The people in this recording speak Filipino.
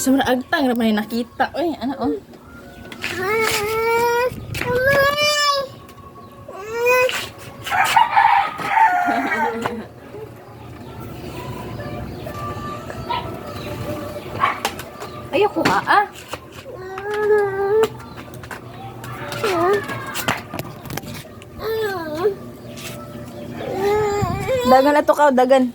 Gusto mo na agtang, may nakita. Uy, ano oh. Ayoko ka ah. Dagan na to ka, dagan.